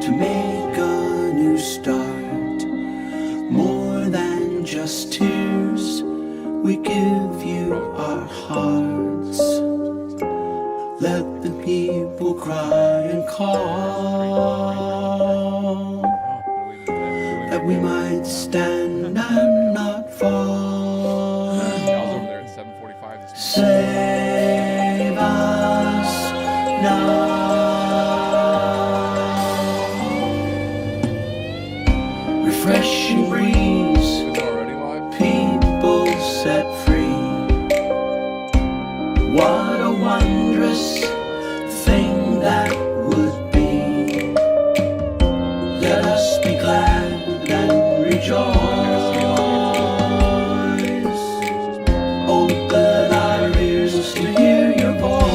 to make a new start. More than just tears, we give you our hearts. Let the people cry and call, that we might stand and not fall. I was over there at 7:45 this morning. Save us now. Refreshing breeze, It's already live. people set free. What a wondrous thing that would be. Let us be glad and rejoice. Open our ears to hear your voice.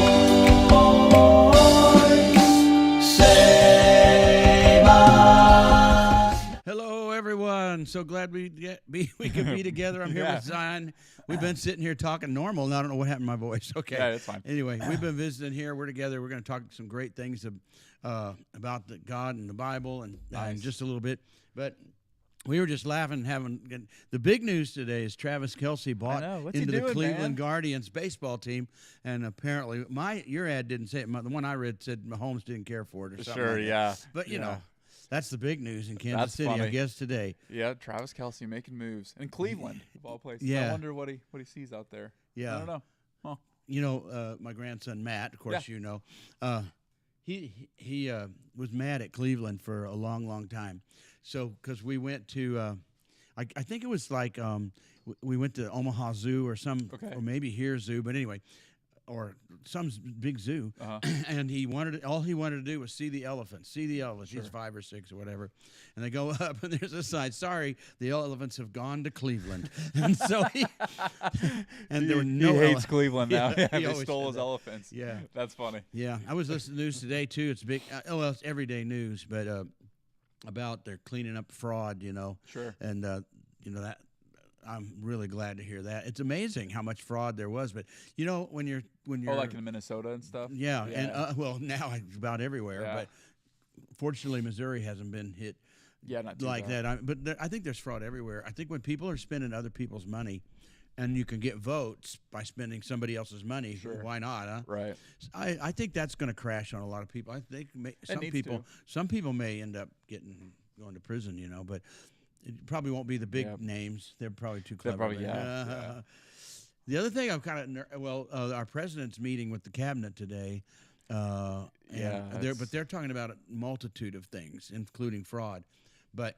Save us. Hello, everyone. So glad we could be together. I'm here Yeah. with Zion. We've been sitting here talking normal, and I don't know what happened to my voice. Okay. Yeah, it's fine. Anyway, we've been visiting here. We're together. We're going to talk some great things about God and the Bible and Nice. just a little bit. But we were just laughing, the big news today is Travis Kelce bought know. What's he into the doing, Cleveland man? Guardians baseball team, and apparently your ad didn't say it. The one I read said Mahomes didn't care for it or something. Sure, like that. yeah. But you Yeah. know, that's the big news in Kansas That's City, I funny. guess today. Yeah, Travis Kelce making moves in Cleveland, of all places. Yeah. I wonder what he sees out there. Yeah. I don't know. Huh. You know, my grandson Matt, of course, Yeah. you know, he was mad at Cleveland for a long, long time. So because we went to, I think it was like we went to Omaha Zoo or Okay. or maybe here Zoo, but anyway, or some big zoo, Uh-huh. and all he wanted to do was see the elephants. He's 5 or 6 or whatever, and they go up, and there's a sign. Sorry, the elephants have gone to Cleveland, and so there were no he hates ele- Cleveland now. Yeah, Yeah, he they always stole said his that. elephants. Yeah. That's funny. Yeah, I was listening to news today too. It's big. Well, it's everyday news, but about they're cleaning up fraud. You know, Sure. and you know that. I'm really glad to hear that. It's amazing how much fraud there was, but you know when you're Oh, like in Minnesota and stuff? yeah, and well now it's about everywhere, Yeah. but fortunately Missouri hasn't been hit Yeah, not too like bad. that. But I think there's fraud everywhere. I think when people are spending other people's money, and you can get votes by spending somebody else's money, Sure. why not? Huh? Right. I think that's going to crash on a lot of people. I think needs to. some people may end up going to prison, you know, but it probably won't be the big Yep. names. They're probably too They're clever. probably- yeah. The other thing I'm kind of our president's meeting with the cabinet today. Yeah, But they're talking about a multitude of things, including fraud. But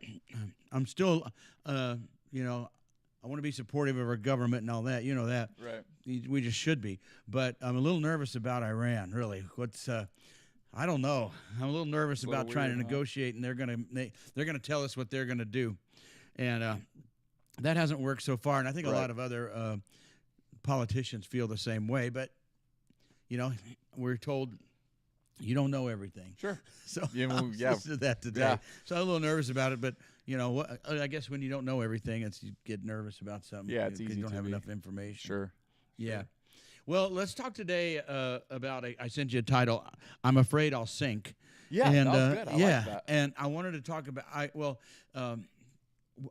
I'm still, you know, I want to be supportive of our government and all that. You know that. Right. We just should be. But I'm a little nervous about Iran, really. I don't know. I'm a little nervous a little about trying to weird, huh? negotiate, and they're gonna tell us what they're gonna do, and that hasn't worked so far. And I think a Right. lot of other politicians feel the same way. But you know, we're told you don't know everything. Sure. So Yeah, well, I was yeah. listening to that today. Yeah. So I'm a little nervous about it, but you know, I guess when you don't know everything, you get nervous about something. Yeah, it's because easy you don't to have be. enough information. Sure. Yeah. Well, let's talk today about. I sent you a title. I'm afraid I'll sink. Yeah, and, that was good. I yeah, like that. and I wanted to talk about.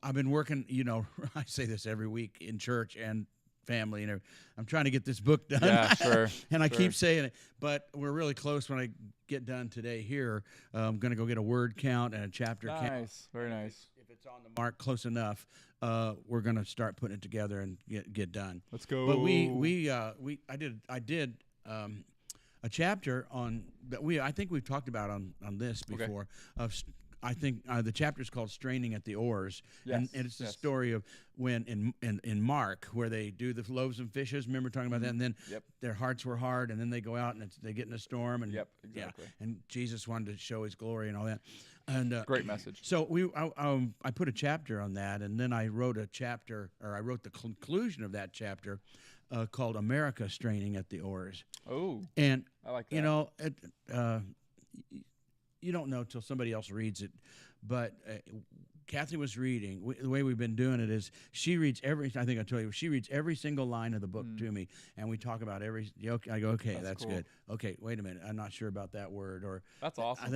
I've been working. You know, I say this every week in church and family, and I'm trying to get this book done. Yeah, sure. And I sure. keep saying it, but we're really close. When I get done today here, I'm going to go get a word count and a chapter count. Nice. Very nice. If it's on the mark close enough, we're going to start putting it together and get done. Let's go. But I did a chapter on that I think we've talked about on this Okay. before. I think the chapter is called "Straining at the Oars," and Yes, it's the yes. story of when in Mark where they do the loaves and fishes. Remember talking about that, and then Yep. their hearts were hard, and then they go out and they get in a storm, and Yep, exactly. yeah, and Jesus wanted to show His glory and all that. And Great message. So I put a chapter on that, and then I wrote a chapter, or I wrote the conclusion of that chapter, called "America Straining at the Oars." Oh, And I like that. you know, you don't know till somebody else reads it, but Kathy was reading. The way we've been doing it is she reads every. I think I told you she reads every single line of the book to me, and we talk about every. I go, okay, that's cool. good. Okay, wait a minute, I'm not sure about that word, or That's awesome.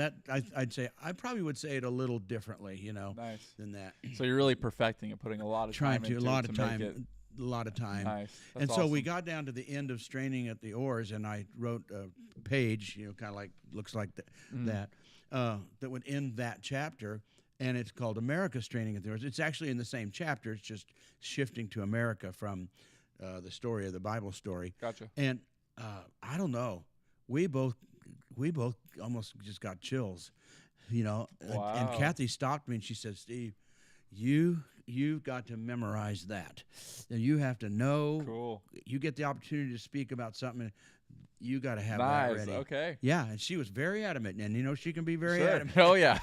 I'd say I probably would say it a little differently, Nice. than that. So you're really perfecting and putting a lot of Trying time to into a lot it of to make time. it A lot of time. nice. That's And so we awesome. got down to the end of straining at the oars, and I wrote a page, kind of like looks like that would end that chapter, and it's called America Straining at the Oars. It's actually in the same chapter. It's just shifting to America from the story of the Bible story. Gotcha. And I don't know, we both almost just got chills, And Wow. Kathy stopped me and she said, "Steve, you've got to memorize that. And you have to know. Cool. You get the opportunity to speak about something, you got to have that Nice. ready." Okay. Yeah, and she was very adamant, and she can be very Sure. adamant. Oh yeah.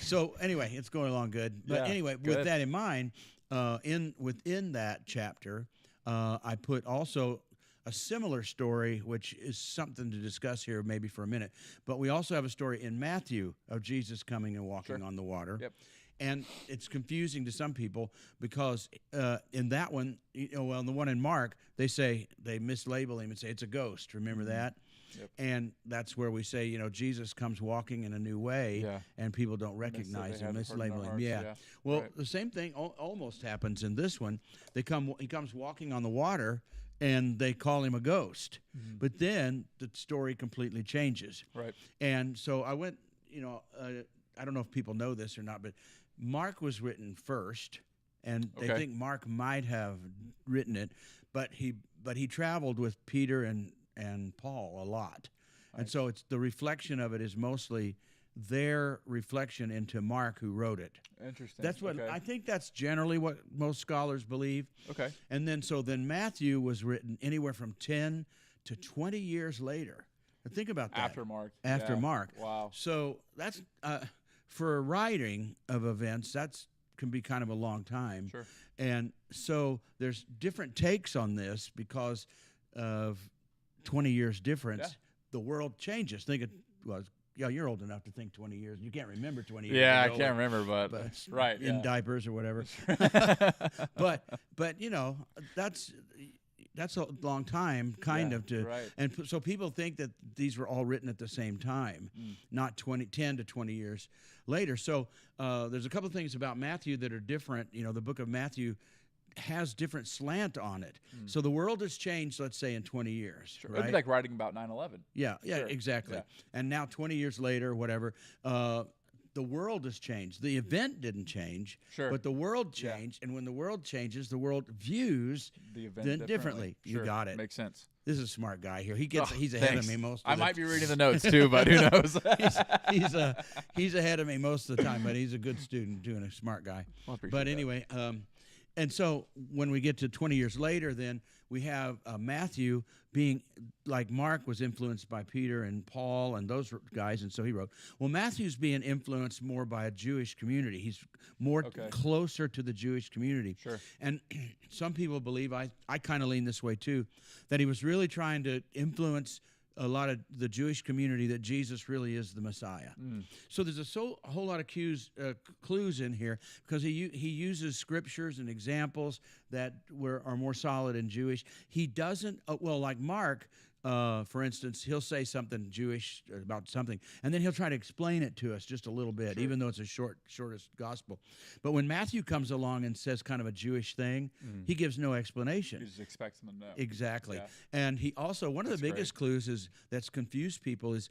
So anyway, it's going along good. But Yeah, anyway, with good. that in mind, within that chapter, I put also a similar story, which is something to discuss here maybe for a minute. But we also have a story in Matthew of Jesus coming and walking Sure. on the water. Yep. And it's confusing to some people because in that one, in the one in Mark, they mislabel him and say it's a ghost. Remember that? Yep. And that's where we say, Jesus comes walking in a new way, Yeah. and people don't Miss it, recognize they him, had it hurt in their mislabel him. hearts, Yeah. Well, right. the same thing almost happens in this one. He comes walking on the water, and they call him a ghost. Mm-hmm. But then the story completely changes. Right. And so I went, I don't know if people know this or not, but Mark was written first, and they Okay. think Mark might have written it, but he traveled with Peter and Paul a lot. And Nice. so it's the reflection of it is mostly their reflection into Mark, who wrote it. Interesting. That's what Okay. I think. That's generally what most scholars believe. Okay. And then Matthew was written anywhere from 10 to 20 years later. Now think about that. After Mark. After Yeah. Mark. Wow. So that's for a writing of events, that's can be kind of a long time. Sure. And so there's different takes on this because of 20 years difference. Yeah. The world changes. Think it was. Yeah, you're old enough to think 20 years. You can't remember 20 years Yeah, I ago. can't remember, but right. In Yeah. diapers or whatever. but that's a long time, kind Yeah, of to, right. and so people think that these were all written at the same time, not 10 to 20 years later. So there's a couple of things about Matthew that are different. The book of Matthew has different slant on it. So the world has changed, let's say, in 20 years. Sure. Right? It'd be like writing about 9/11. Yeah, Sure. exactly. Yeah. And now 20 years later, whatever, the world has changed. The event didn't change, Sure. but the world Yeah. changed. And when the world changes, the world views The event then differently. You Sure. got it. Makes sense. This is a smart guy here. He's Oh, ahead thanks. of me most of I the might be reading the notes too, but who knows? he's ahead of me most of the time, but he's a good student, doing a smart guy. Well, I appreciate But that. anyway, and so when we get to 20 years later, then we have Matthew being like Mark was influenced by Peter and Paul and those guys, and so he wrote. Well, Matthew's being influenced more by a Jewish community. He's more Okay. closer to the Jewish community. Sure. And some people believe, I kind of lean this way too, that he was really trying to influence a lot of the Jewish community that Jesus really is the Messiah. So there's a whole lot of clues in here because he uses scriptures and examples that are more solid in Jewish. He doesn't, like Mark, for instance, he'll say something Jewish about something, and then he'll try to explain it to us just a little bit, even though it's a shortest gospel. But when Matthew comes along and says kind of a Jewish thing, he gives no explanation. You just expect them to know. Exactly. Yeah. And he also, one of the That's biggest clues that's confused people is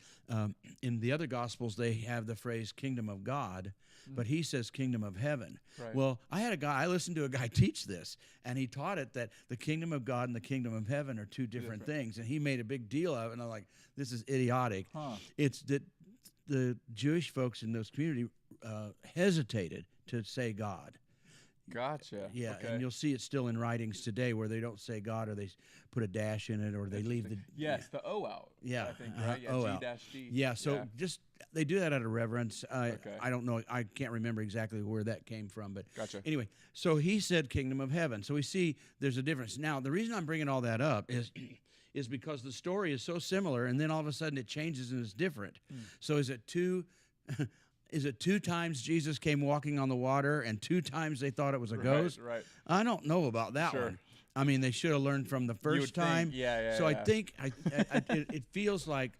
in the other Gospels, they have the phrase kingdom of God, but he says kingdom of heaven. Right. Well, I listened to a guy teach this, and he taught it that the kingdom of God and the kingdom of heaven are two different things. And he made a big deal of it, and I'm like, this is idiotic. Huh. It's that the Jewish folks in those community hesitated to say God. Gotcha. Yeah, Okay. and you'll see it still in writings today where they don't say God or they put a dash in it or they leave the Yes, the O out. Yeah, I think, uh-huh, right? Yeah, O G out. dash D. Yeah, so just they do that out of reverence. Okay. I don't know. I can't remember exactly where that came from, but Gotcha. anyway, so he said kingdom of heaven. So we see there's a difference. Now, the reason I'm bringing all that up is because the story is so similar, and then all of a sudden it changes and it's different. So is it two? is it 2 times Jesus came walking on the water and 2 times they thought it was a ghost? Right. I don't know about that Sure. one. I mean, they should have learned from the would first think, time. yeah, So I yeah. think it feels like,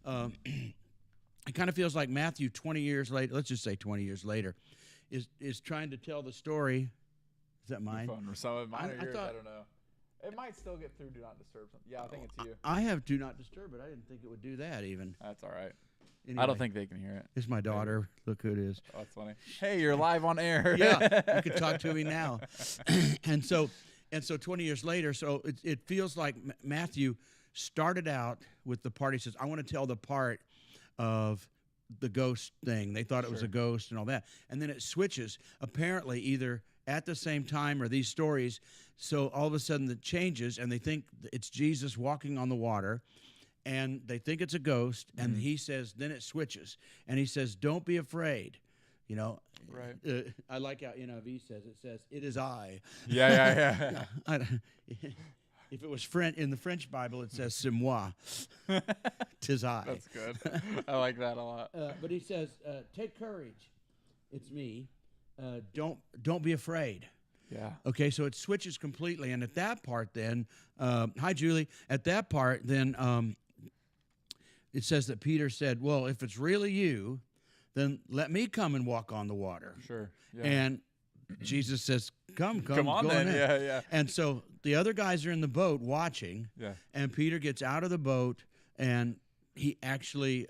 it kind of feels like Matthew 20 years later. Let's just say 20 years later, is trying to tell the story. Is that mine? Phone or some mine or I yours, thought- I don't know. It might still get through Do Not Disturb. Something. Yeah, I think it's you. I have Do Not Disturb, but I didn't think it would do that even. That's all right. Anyway, I don't think they can hear it. it's my daughter. Look who it is. Oh, that's funny. Hey, you're live on air. Yeah, you can talk to me now. and so 20 years later, so it feels like Matthew started out with the part. He says, I want to tell the part of the ghost thing. They thought it was a Sure. ghost and all that. And then it switches, apparently either at the same time or these stories. So all of a sudden it changes and they think it's Jesus walking on the water. And they think it's a ghost, and he says, then it switches. And he says, don't be afraid. You know, Right. I like how NIV says, it says, it is I. Yeah. If it was French, in the French Bible, it says, c'est moi. Tis I. That's good. I like that a lot. But he says, take courage. It's me. Don't be afraid. Yeah. Okay, so it switches completely. And at that part then, hi, Julie. At that part then, it says that Peter said, well, if it's really you, then let me come and walk on the water. Sure. Yeah. And Jesus says, come on go then. ahead. Yeah. And so the other guys are in the boat watching, Yeah. and Peter gets out of the boat, and he actually,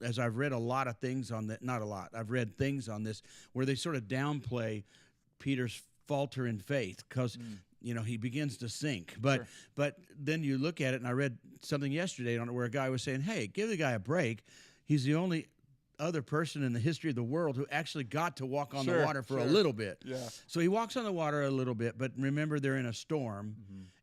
as I've read a lot of things on that, not a lot, I've read things on this where they sort of downplay Peter's falter in faith because he begins to sink. But Sure. but then you look at it, and I read something yesterday on it where a guy was saying, hey, give the guy a break. He's the only other person in the history of the world who actually got to walk on the Sure, water for a sure. little bit. Yeah. So he walks on the water a little bit, but remember they're in a storm,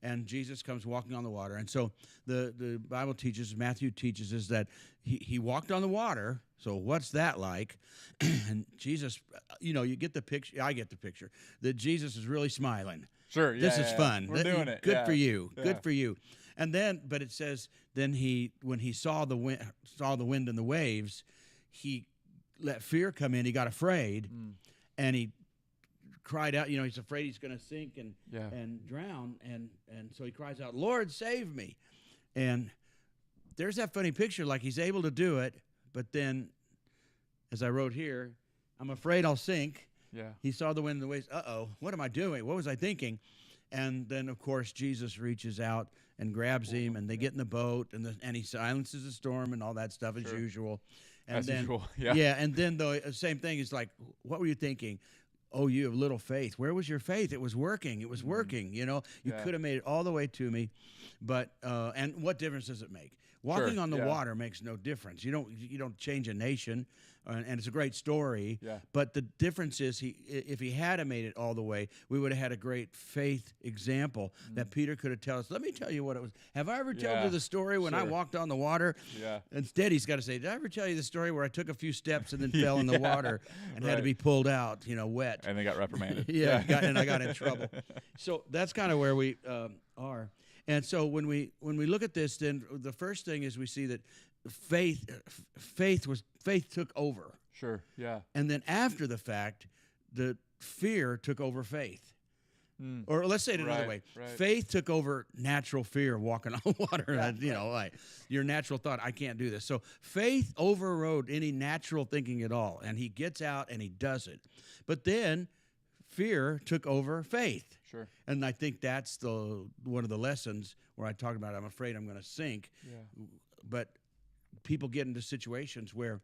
and Jesus comes walking on the water. And so the Bible teaches, Matthew teaches us that he walked on the water. So what's that like? And Jesus, you get the picture. I get the picture that Jesus is really smiling. Sure. Yeah. This is fun. We're doing it. Good yeah. for you. Yeah. Good for you. And then, but it says, then when he saw the wind and the waves, he let fear come in. He got afraid, and he cried out. He's afraid he's going to sink and drown, and so he cries out, "Lord, save me!" And there's that funny picture, like he's able to do it, but then, as I wrote here, I'm afraid I'll sink. Yeah. He saw the wind and the waves. Uh-oh, what am I doing? What was I thinking? And then, of course, Jesus reaches out and grabs him, and they get in the boat, and he silences the storm and all that stuff as Sure. usual. And As then, usual. Yeah. and then the same thing is like, what were you thinking? Oh, you have little faith. Where was your faith? It was working. It was working. You Yeah. could have made it all the way to me, but and what difference does it make? Walking Sure, on the yeah. water makes no difference. You don't change a nation, and it's a great story. Yeah. But the difference is, if he had made it all the way, we would have had a great faith example that Peter could have told us. Let me tell you what it was. Have I ever told Yeah, you the story when I sure. walked on the water? Yeah. Instead, he's got to say, did I ever tell you the story where I took a few steps and then fell in the Yeah, water and had to right. be pulled out, wet? And they got reprimanded. Yeah, and I got in trouble. So that's kind of where we are. And so when we look at this, then the first thing is we see that faith took over, Sure. Yeah. and then after the fact, the fear took over faith. Or let's say it another way: Right. faith took over natural fear of walking on water. Like your natural thought, I can't do this. So faith overrode any natural thinking at all, and he gets out and he does it. But then fear took over faith. Sure. And I think that's one of the lessons where I talk about I'm afraid I'm going to sink. Yeah. But people get into situations where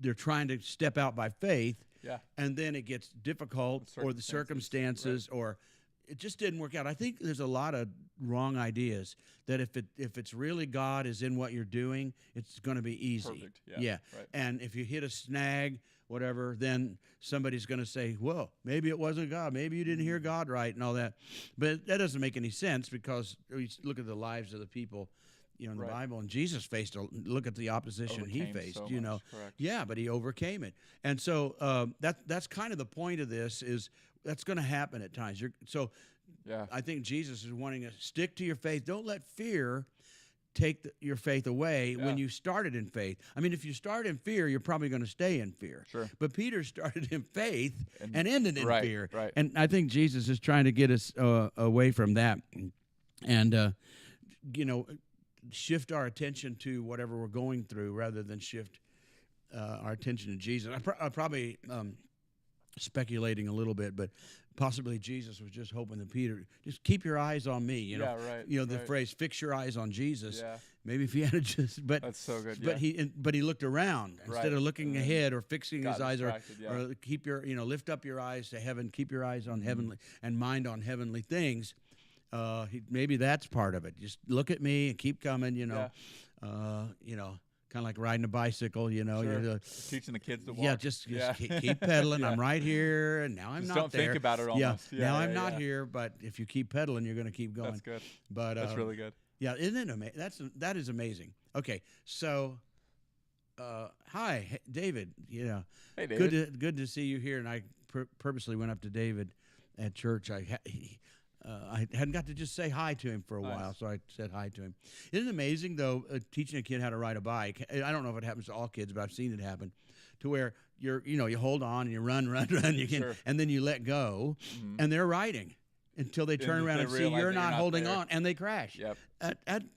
they're trying to step out by faith, Yeah. and then it gets difficult, or the circumstances, or it just didn't work out. I think there's a lot of wrong ideas that if it's really God is in what you're doing, it's going to be easy. Perfect. Yeah. Right. And if you hit a snag, whatever, then somebody's going to say, well, maybe it wasn't God. Maybe you didn't hear God right and all that. But that doesn't make any sense because we look at the lives of the people, in the Right. Bible, and Jesus faced look at the opposition he Overcame faced, so you know. much, correct. Yeah, but he overcame it. And so that's kind of the point of this is that's going to happen at times. Yeah. I think Jesus is wanting to stick to your faith. Don't let fear take your faith away when Yeah. you started in faith. I mean, if you start in fear, you're probably going to stay in fear. Sure. But Peter started in faith And- and ended in right, fear. right. And I think Jesus is trying to get us away from that, and shift our attention to whatever we're going through rather than shift our attention to Jesus. I'm probably speculating a little bit, but possibly Jesus was just hoping that Peter just keep your eyes on me. You know, Yeah, right, the right. phrase "fix your eyes on Jesus." Yeah. Maybe if he had just, but That's so good. but he looked around Right. instead of looking And then ahead or fixing his got eyes distracted, yeah. or keep your lift up your eyes to heaven, keep your eyes on Mm-hmm. heavenly and mind on heavenly things. Maybe that's part of it. Just look at me and keep coming. Kind of like riding a bicycle. Sure. You're, Teaching the kids to walk. yeah, just keep pedaling. Yeah. I'm right here, and now I'm Just not don't there. think about it almost. Yeah, Yeah, now yeah, I'm not yeah. here, but if you keep pedaling, you're going to keep going. That's good. But That's really good. yeah, isn't it amazing? That is amazing. Okay, so hi, David. Yeah, Hey, David. good to see you here. And I purposely went up to David at church. I hadn't got to just say hi to him for a Nice. while, so I said hi to him. Isn't it amazing though? Teaching a kid how to ride a bike. I don't know if it happens to all kids, but I've seen it happen, to where you hold on and you run, you can, Sure. and then you let go, and they're riding until they turn And around they and see realize you're that you're not not holding there. on, and they crash. Yep.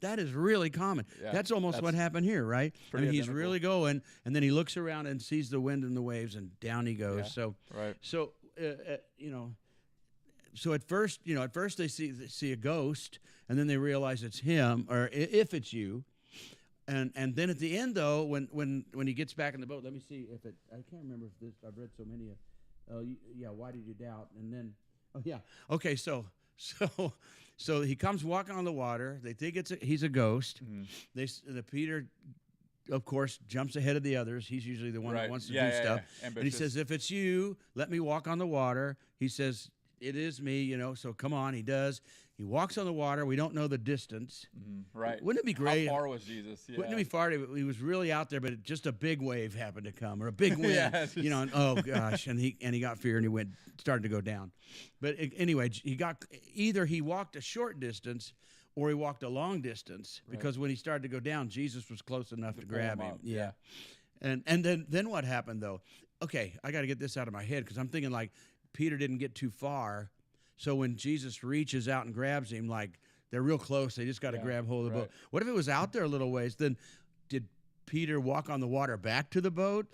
That is really common. Yeah, That's almost what that's happened here, right? I pretty mean, he's identical. really going, and then he looks around and sees the wind and the waves, and down he goes. Yeah. Right. So at first they see a ghost, and then they realize it's him, or if it's you, and then at the end though, when he gets back in the boat, let me see if it. I can't remember if this. I've read so many. Why did you doubt? And then, okay, so he comes walking on the water. They think he's a ghost. Mm-hmm. The Peter, of course, jumps ahead of the others. He's usually the one that Right. wants to Yeah, do yeah, stuff. yeah. And he Ambitious. says, "If it's you, let me walk on the water." He says, "It is me," so come on. He does. He walks on the water. We don't know the distance. Right. Wouldn't it be great? How far was Jesus? Yeah. Wouldn't it be far? He was really out there, but just a big wave happened to come, or a big wind, Yeah, just- and oh gosh, and he got fear and he started to go down. But anyway, either he walked a short distance or he walked a long distance, because when he started to go down, Jesus was close enough to pull grab him him. up, Yeah. And then what happened though? Okay, I got to get this out of my head, because I'm thinking like Peter didn't get too far. So when Jesus reaches out and grabs him, like they're real close, they just got to Yeah, grab hold of the right. boat. What if it was out there a little ways? Then did Peter walk on the water back to the boat?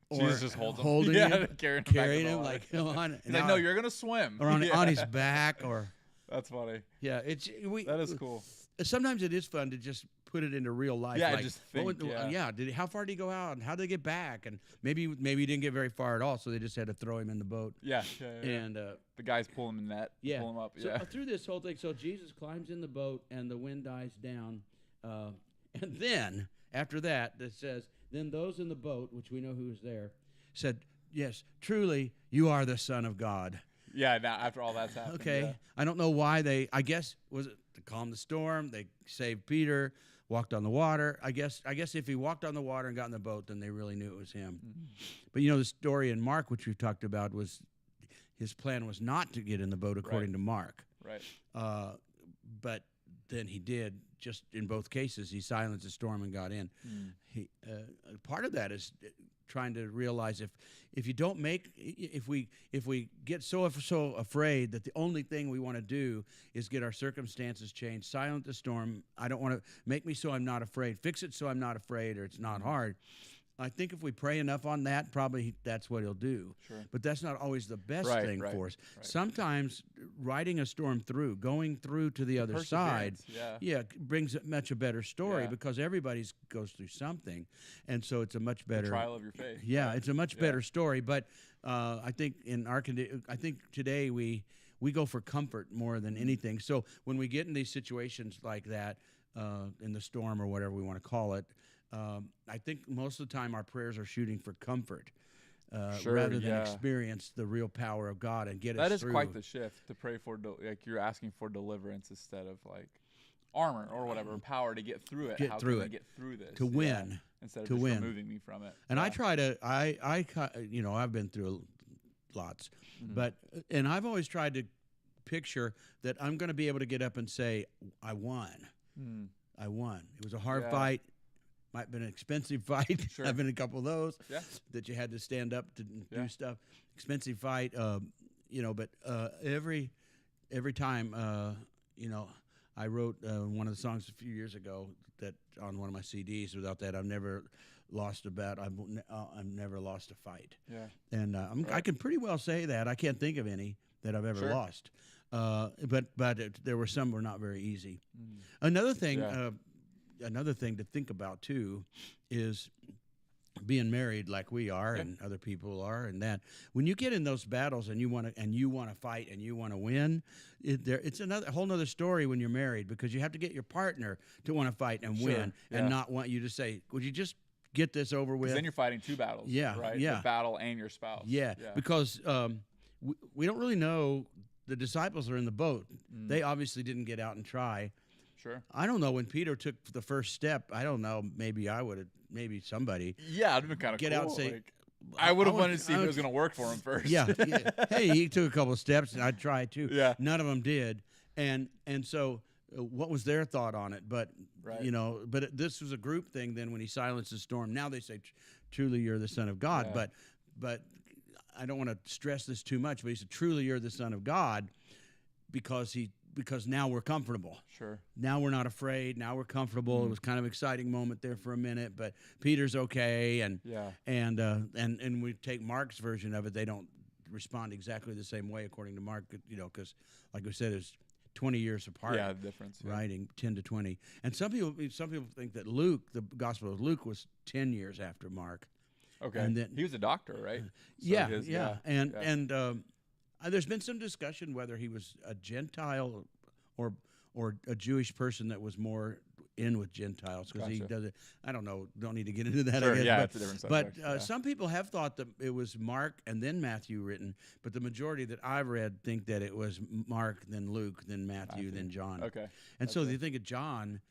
Or Jesus just holds him. holding Yeah, him, carrying him back to carrying the him water. like come on, He's like, no, you're gonna swim. or on Yeah. his back, or That's funny. yeah, That is cool. Sometimes it is fun to just put it into real life. Yeah, like, just what think, would- yeah. how far did he go out, and how did they get back? And maybe he didn't get very far at all, so they just had to throw him in the boat. Yeah. Yeah. And The guys pull him in net. yeah, Pull him up. So Yeah. through this whole thing, so Jesus climbs in the boat, and the wind dies down, and then after that, it says, then those in the boat, which we know who was there, said, "Yes, truly, you are the Son of God." Yeah. Now after all that's happened. Okay, Yeah. I don't know why I guess was it to calm the storm? They saved Peter, walked on the water. I guess if he walked on the water and got in the boat, then they really knew it was him. But the story in Mark, which we've talked about, was his plan was not to get in the boat according to Mark. Right. But then he did. Just in both cases, he silenced the storm and got in. He part of that is trying to realize if you don't if we get so afraid that the only thing we want to do is get our circumstances changed, silence the storm. I don't want to make me so I'm not afraid. Fix it so I'm not afraid, or it's not hard. I think if we pray enough on that, probably that's what he'll do. Sure. But that's not always the best Right, thing right, for us. right. Sometimes riding a storm through, going through to the other side, Perseverance, brings a much a better story, Yeah. because everybody goes through something, and so it's a much better trial of your faith. Yeah, right? it's a much better story. But I think I think today we go for comfort more than anything. So when we get in these situations like that, in the storm or whatever we want to call it, I think most of the time our prayers are shooting for comfort, Sure, rather than yeah. experience the real power of God and get That us is through. quite the shift to pray for. Like you're asking for deliverance instead of like armor or whatever power to get through it. Get How through can I it. get through this To Yeah. win. instead of To just win. removing me from it. And I Yeah. try to, I've been through lots, Mm-hmm. but I've always tried to picture that I'm going to be able to get up and say, I won. I won. It was a hard Yeah. fight. Might have been an expensive fight. Sure. I've been in a couple of those Yeah. that you had to stand up to Yeah. do stuff. Expensive fight, but every time, I wrote one of the songs a few years ago that on one of my CDs. Without that, I've never lost a bet. I've never lost a fight. Yeah. And I Right. can pretty well say that. I can't think of any that I've ever Sure. lost. But there were some were not very easy. Mm. Another thing, Yeah. another thing to think about too, is being married like we are Yeah. and other people are, and that when you get in those battles and you want to fight and you want to win, it's a whole nother story when you're married, because you have to get your partner to want to fight and Sure. win Yeah. and not want you to say, "Would you just get this over 'Cause with?" then you're fighting two battles. Yeah, Right. yeah. The battle and your spouse. Yeah, because we don't really know. The disciples are in the boat. Mm. They obviously didn't get out and try. Sure. I don't know when Peter took the first step. I don't know. Maybe I would have. Maybe somebody. Yeah, it'd been kind of Get cool. out and say, like, I would have I wanted to see if I it was going to work for him first. Yeah, yeah. Hey, he took a couple of steps, and I tried too. Yeah. None of them did. And so, what was their thought on it? But Right. this was a group thing. Then when he silenced the storm, now they say, "Truly, you're the Son of God." Yeah. But I don't want to stress this too much. But he said, "Truly, you're the Son of God," because now we're comfortable. Sure. Now we're not afraid. Now we're comfortable. It was kind of an exciting moment there for a minute, but Peter's okay, and Yeah. and we take Mark's version of it. They don't respond exactly the same way according to Mark, because like we said, it's 20 years apart. Yeah, the difference. Yeah. Writing 10 to 20, and some people think that Luke, the Gospel of Luke, was 10 years after Mark. Okay. And then- he was a doctor, right? So Yeah, his- yeah, yeah. and there's been some discussion whether he was a Gentile or a Jewish person that was more in with Gentiles, because he Gotcha. does it. I don't know. Don't need to get into that. Sure, I guess, yeah, but, it's a different but subject, yeah. some people have thought that it was Mark and then Matthew written, but the majority that I've read think that it was Mark, then Luke, then Matthew, then John. Okay. And so Okay. they think of John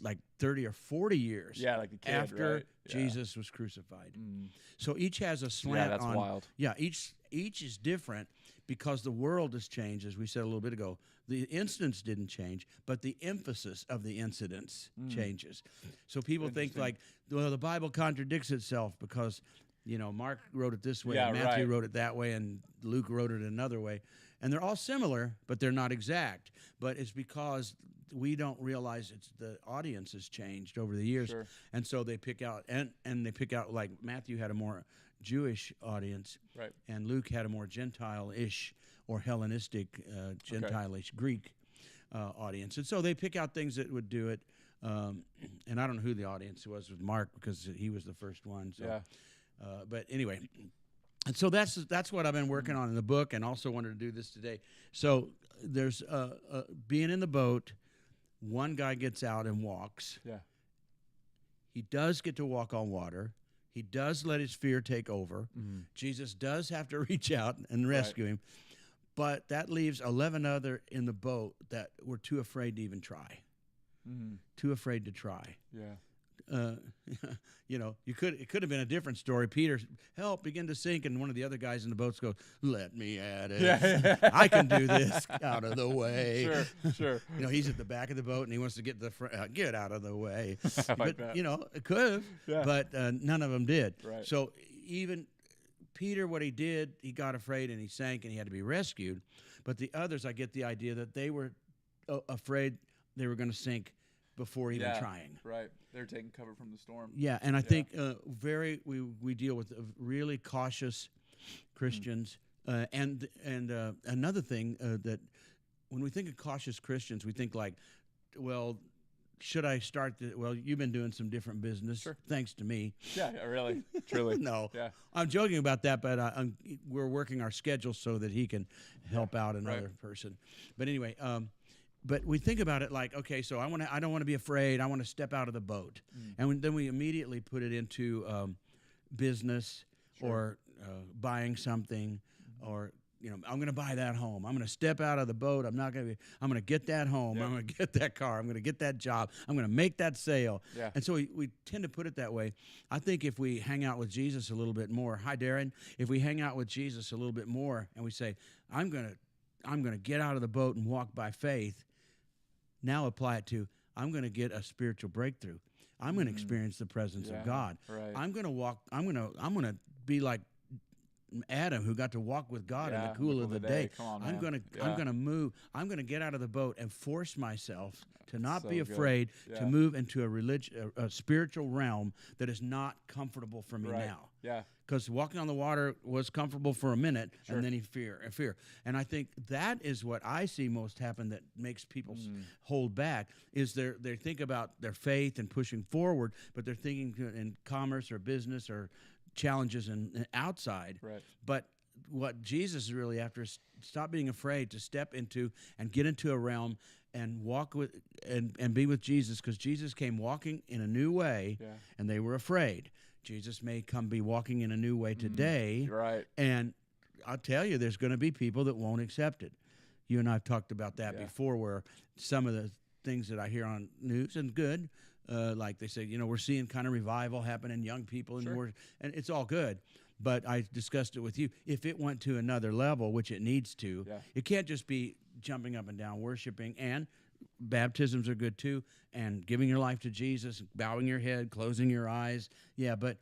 like 30 or 40 years Yeah, like the kid, after right? Yeah. Jesus was crucified. Mm. So each has a Yeah, slant that's on. wild. Yeah, each is different because the world has changed, as we said a little bit ago. The incidents didn't change, but the emphasis of the incidents changes. So people think Interesting. like, well, the Bible contradicts itself because, Mark wrote it this way, Yeah, and Matthew right. wrote it that way, and Luke wrote it another way. And they're all similar, but they're not exact. But it's because we don't realize the audience has changed over the years. Sure. And so they pick out, and they pick out, like Matthew had a more Jewish audience, Right. and Luke had a more Gentile-ish or Hellenistic, Gentile-ish Greek audience. And so they pick out things that would do it. And I don't know who the audience was with Mark, because he was the first one. So. Yeah. But anyway, and so that's what I've been working on in the book, and also wanted to do this today. So there's being in the boat. One guy gets out and walks. Yeah. He does get to walk on water. He does let his fear take over. Jesus does have to reach out and rescue him. But that leaves 11 other in the boat that were too afraid to even try. Too afraid to try. Yeah. It could have been a different story. Peter, help, begin to sink, and one of the other guys in the boats goes, "Let me at it. Yeah. I can do this. Out of the way." Sure. He's at the back of the boat and he wants to get get out of the way. I like but that. it could have, Yeah. but none of them did. Right. So even Peter, what he did, he got afraid and he sank and he had to be rescued. But the others, I get the idea that they were afraid they were going to sink before even trying. Right. They're taking cover from the storm. Yeah, and I think we deal with really cautious Christians, and another thing that when we think of cautious Christians, we think like, well, should I start? Well, you've been doing some different business, Sure. thanks to me. Yeah, really. Truly. No, Yeah. I'm joking about that, but we're working our schedule so that he can help out another person. But anyway, but we think about it like, okay, so I don't want to be afraid. I want to step out of the boat, and then we immediately put it into business or buying something, or I'm going to buy that home. I'm going to step out of the boat. I'm going to get that home. Yep. I'm going to get that car. I'm going to get that job. I'm going to make that sale. Yeah. And so we tend to put it that way. I think if we hang out with Jesus a little bit more, hi Darren, if we hang out with Jesus a little bit more and we say, I'm going to get out of the boat and walk by faith. Now apply it to, I'm going to get a spiritual breakthrough. I'm going to experience the presence Yeah, of God. right. I'm going to walk. I'm going to be like Adam, who got to walk with God in Yeah, the cool of the day. Come on, I'm man. gonna move. I'm gonna get out of the boat and force myself to not So be good. afraid Yeah. to move into a spiritual realm that is not comfortable for me Right. now. Yeah. Because walking on the water was comfortable for a minute, Sure. and then fear. And I think that is what I see most happen that makes people hold back, is they think about their faith and pushing forward, but they're thinking in commerce or business or challenges and outside. Right. But what Jesus is really after is stop being afraid to step into and get into a realm and walk with and be with Jesus, because Jesus came walking in a new way, Yeah. and they were afraid. Jesus may come be walking in a new way today, Right. and I'll tell you, there's going to be people that won't accept it. You and I have talked about that Yeah. before, where some of the things that I hear on news, and good, like they say, we're seeing kind of revival happen in young people, and Sure. and it's all good. But I discussed it with you. If it went to another level, which it needs to, Yeah. it can't just be jumping up and down, worshiping, and baptisms are good too, and giving your life to Jesus, bowing your head, closing your eyes. Yeah, but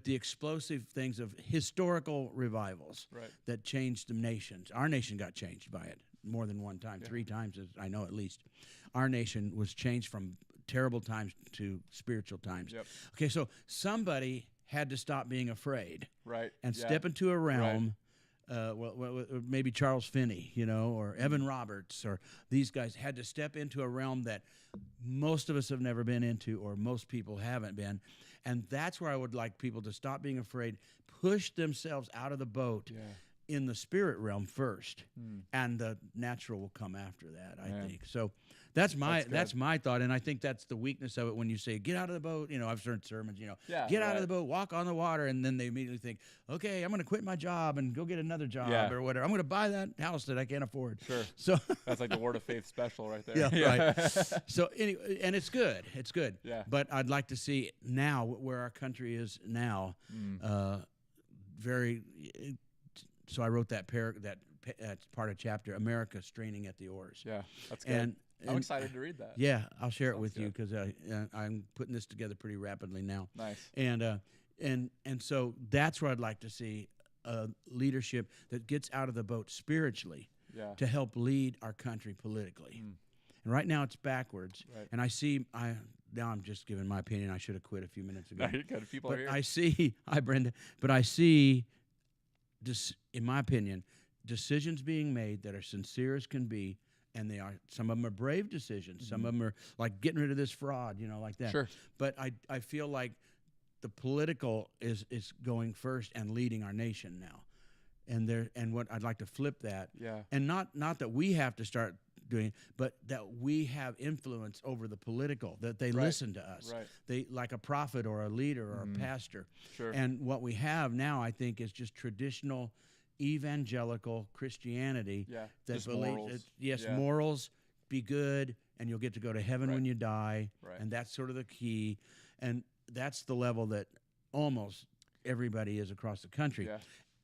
the explosive things of historical revivals Right. that changed the nations. Our nation got changed by it more than one time, 3 times, as I know at least. Our nation was changed from terrible times to spiritual times. Yep. Okay, so somebody had to stop being afraid Right. and Yeah. step into a realm. Maybe Charles Finney, or Evan Roberts, or these guys had to step into a realm that most of us have never been into, or most people haven't been. And that's where I would like people to stop being afraid, push themselves out of the boat Yeah. in the spirit realm first, and the natural will come after that, I think. So that's my thought, and I think that's the weakness of it when you say, get out of the boat. I've heard sermons, Yeah, get out right. of the boat, walk on the water, and then they immediately think, okay, I'm going to quit my job and go get another job Yeah. or whatever. I'm going to buy that house that I can't afford. Sure. So That's like the word of faith special right there. yeah, right. So anyway, and it's good. It's good. Yeah. But I'd like to see now where our country is now. Very. So I wrote that that's part of chapter, America Straining at the Oars. Yeah. That's good. And I'm excited to read that. Yeah, I'll share it Sounds with you good. because I'm putting this together pretty rapidly now. Nice. And so that's where I'd like to see leadership that gets out of the boat spiritually Yeah. to help lead our country politically. And right now it's backwards. Right. And now I'm just giving my opinion. I should have quit a few minutes ago. No, you're good. People are But here. I see, hi Brenda, but I see, in my opinion, decisions being made that are sincere as can be, and some of them are brave decisions. Some of them are like getting rid of this fraud, like that. Sure. But I feel like the political is going first and leading our nation now. And what I'd like to flip that. Yeah. And not that we have to start doing it, but that we have influence over the political, that they Right. listen to us. Right. They like a prophet or a leader or a pastor. Sure. And what we have now, I think, is just traditional evangelical Christianity Yeah, that just believes morals. yes, Yeah. morals, be good, and you'll get to go to heaven Right. when you die. Right. And that's sort of the key. And that's the level that almost everybody is across the country. Yeah.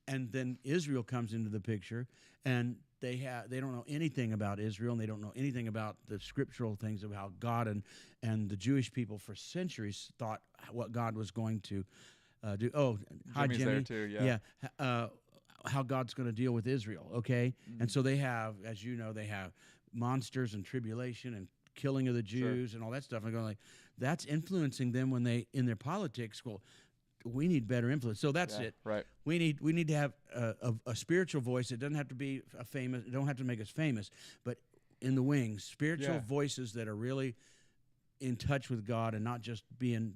And then Israel comes into the picture, and they don't know anything about Israel, and they don't know anything about the scriptural things of how God and the Jewish people for centuries thought what God was going to do. Oh, hi Jimmy's Jimmy. there too, yeah. How God's going to deal with Israel, okay? And so they have, as you know, they have monsters and tribulation and killing of the Jews and all that stuff. And going like, that's influencing them when they in their politics. Well, we need better influence. So that's Yeah, it. right. We need to have a spiritual voice. It doesn't have to be a famous. It don't have to make us famous, but in the wings, spiritual Yeah. voices that are really in touch with God and not just being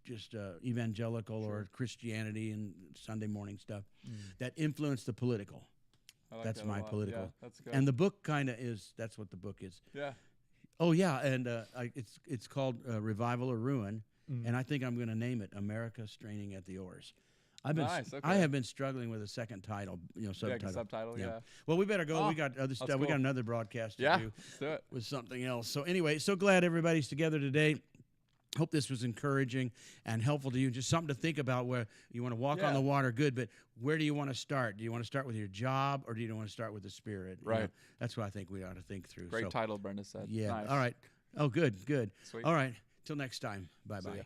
just evangelical or Christianity and Sunday morning stuff that influence the political. I like That's that a my lot. political. Yeah, that's good. And the book kind of is. That's what the book is. yeah. Oh yeah, and it's called Revival or Ruin, and I think I'm going to name it America Straining at the Oars. Nice, okay. I have been struggling with a second title, Yeah, subtitle. subtitle, yeah. Well, we better go. Oh, We got other stuff. We cool. got another broadcast to Yeah, do let's do it. with something else. So anyway, so glad everybody's together today. Hope this was encouraging and helpful to you. Just something to think about where you want to walk on Yeah. the water, good, but where do you want to start? Do you want to start with your job or do you want to start with the Spirit? Right. That's what I think we ought to think through. Great So, title, Brenda said. yeah. Nice. All right. Oh, good, good. Sweet. All right. Till next time. Bye See bye. ya.